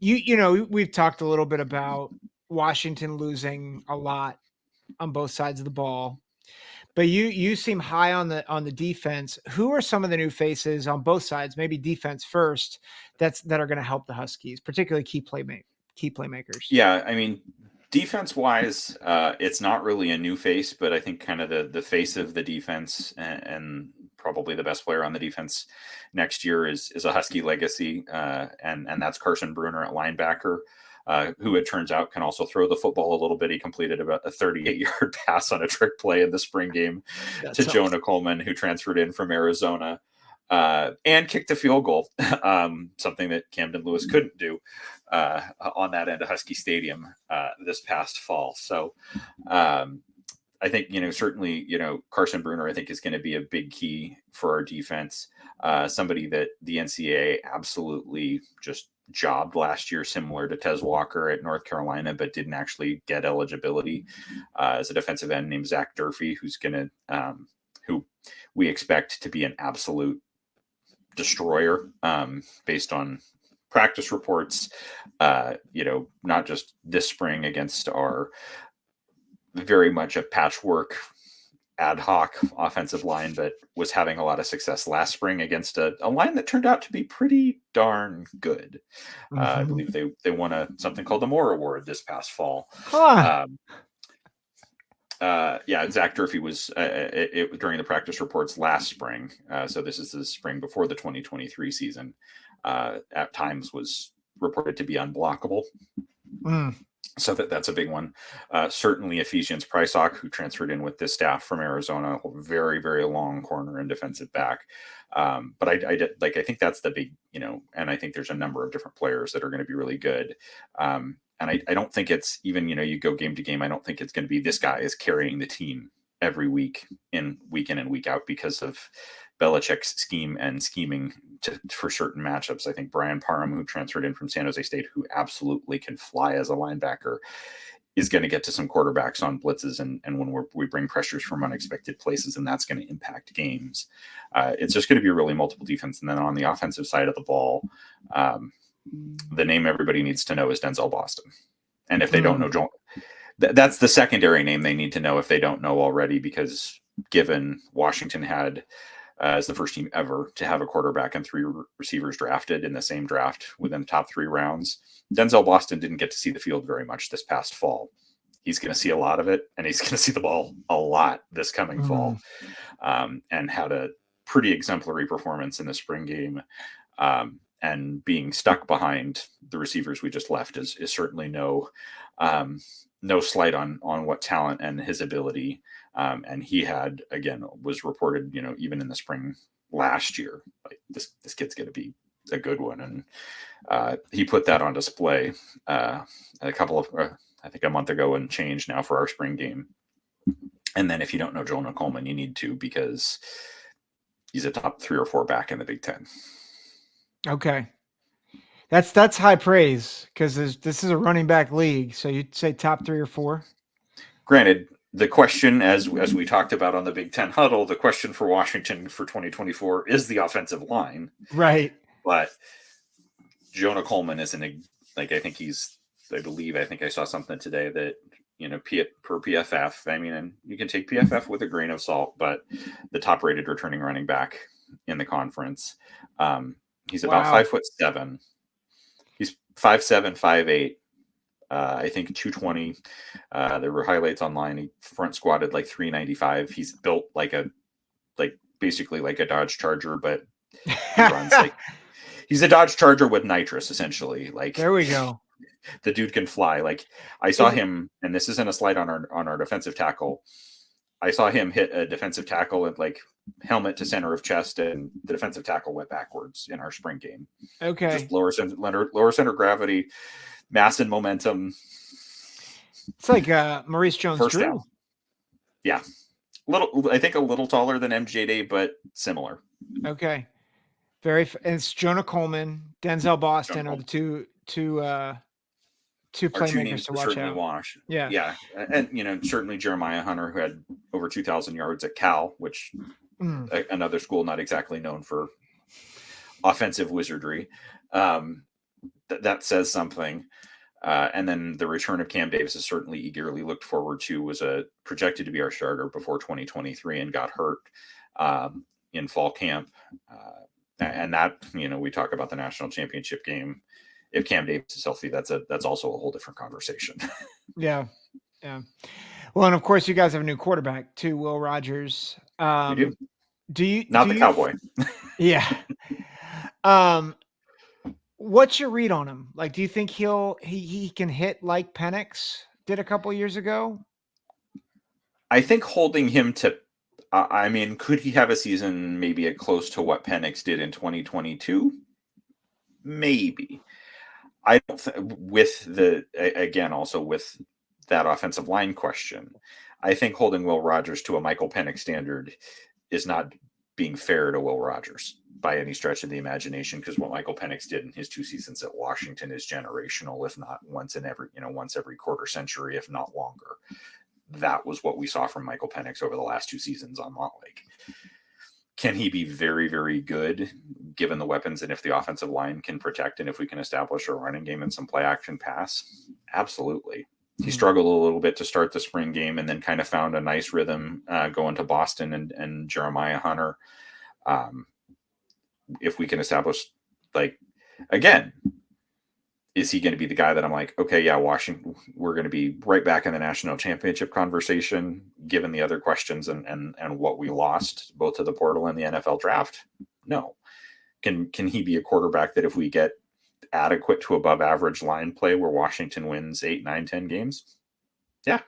We've talked a little bit about Washington losing a lot on both sides of the ball. But you seem high on the defense. Who are some of the new faces on both sides? Maybe defense first. That are going to help the Huskies, particularly key playmakers. Yeah, I mean, defense wise, it's not really a new face, but I think kind of the face of the defense and probably the best player on the defense next year is a Husky legacy, and that's Carson Bruner at linebacker. Who it turns out can also throw the football a little bit. He completed about a 38-yard pass on a trick play in the spring game to Jonah Coleman, who transferred in from Arizona, and kicked a field goal, something that Camden Lewis couldn't do on that end of Husky Stadium this past fall. So I think, certainly, Carson Bruner, I think, is going to be a big key for our defense. Somebody that the NCAA absolutely just jobbed last year, similar to Tez Walker at North Carolina, but didn't actually get eligibility as a defensive end named Zach Durfee, who we expect to be an absolute destroyer based on practice reports, not just this spring against our very much a patchwork ad hoc offensive line, but was having a lot of success last spring against a line that turned out to be pretty darn good. I believe they won something called the Moore Award this past fall. Zach Durfee was during the practice reports last spring. So this is the spring before the 2023 season. At times was reported to be unblockable. So that's a big one. Certainly Ephesians Prysock, who transferred in with this staff from Arizona, very, very long corner and defensive back. But I think that's the big, and I think there's a number of different players that are going to be really good. And I don't think it's even, you go game to game. I don't think it's going to be this guy is carrying the team every week in and week out because of Belichick's scheme and scheming for certain matchups. I think Brian Parham, who transferred in from San Jose State, who absolutely can fly as a linebacker, is going to get to some quarterbacks on blitzes and when we bring pressures from unexpected places, and that's going to impact games. It's just going to be a really multiple defense. And then on the offensive side of the ball, the name everybody needs to know is Denzel Boston. And if they don't know, that's the secondary name they need to know if they don't know already, because given Washington had as the first team ever to have a quarterback and 3 receivers drafted in the same draft within the top 3 rounds, Denzel Boston didn't get to see the field very much this past fall. He's going to see a lot of it, and he's going to see the ball a lot this coming fall, and had a pretty exemplary performance in the spring game. And being stuck behind the receivers we just left is certainly no slight on what talent and his ability. And he was reported, even in the spring last year, like this kid's going to be a good one. And he put that on display I think a month ago and change now for our spring game. And then if you don't know Jonah Coleman, you need to, because he's a top 3 or 4 back in the Big Ten. Okay. That's high praise, because this is a running back league. So you'd say top 3 or 4? Granted, the question, as we talked about on the Big Ten Huddle, the question for Washington for 2024 is the offensive line. Right. But Jonah Coleman isn't I think I saw something today that, per PFF, I mean, and you can take PFF with a grain of salt, but the top rated returning running back in the conference, he's about 5'7". He's 5'7", 5'8". I think 220. There were highlights online. He front squatted like 395. He's built basically like a Dodge Charger, but he runs he's a Dodge Charger with nitrous, essentially. Like, there we go. The dude can fly. Like, I saw him, and this isn't a slight on our defensive tackle. I saw him hit a defensive tackle and helmet to center of chest, and the defensive tackle went backwards in our spring game. Okay. Just lower center gravity, mass and momentum. It's like Maurice Jones-Drew. Down. Yeah. I think a little taller than MJD, but similar. Okay. And it's Jonah Coleman, Denzel Boston are the two playmakers to watch out. Yeah. And, certainly Jeremiah Hunter, who had over 2,000 yards at Cal, which another school not exactly known for offensive wizardry. that says something. And then the return of Cam Davis is certainly eagerly looked forward to. Was projected to be our starter before 2023 and got hurt in fall camp. And that, we talk about the national championship game. If Cam Davis is healthy, that's also a whole different conversation. Yeah. Yeah. Well, and of course you guys have a new quarterback too, Will Rogers. We do. Do Not the you Cowboy. yeah. Um, what's your read on him? Like, do you think he can hit like Penix did a couple years ago? I think holding him to, I mean, could he have a season maybe close to what Penix did in 2022? Maybe. I don't with again, also with that offensive line question, I think holding Will Rogers to a Michael Penix standard is not being fair to Will Rogers by any stretch of the imagination, because what Michael Penix did in his 2 seasons at Washington is generational, if not once every quarter century, if not longer. That was what we saw from Michael Penix over the last 2 seasons on Montlake. Can he be very, very good given the weapons and if the offensive line can protect and if we can establish a running game and some play action pass? Absolutely. He struggled a little bit to start the spring game and then kind of found a nice rhythm going to Boston and Jeremiah Hunter. If we can establish, again, is he going to be the guy that I'm like, okay, yeah, Washington, we're going to be right back in the national championship conversation, given the other questions and what we lost both to the portal and the NFL draft? No. Can he be a quarterback that if we get adequate to above average line play where Washington wins 8, 9, 10 games? Yeah.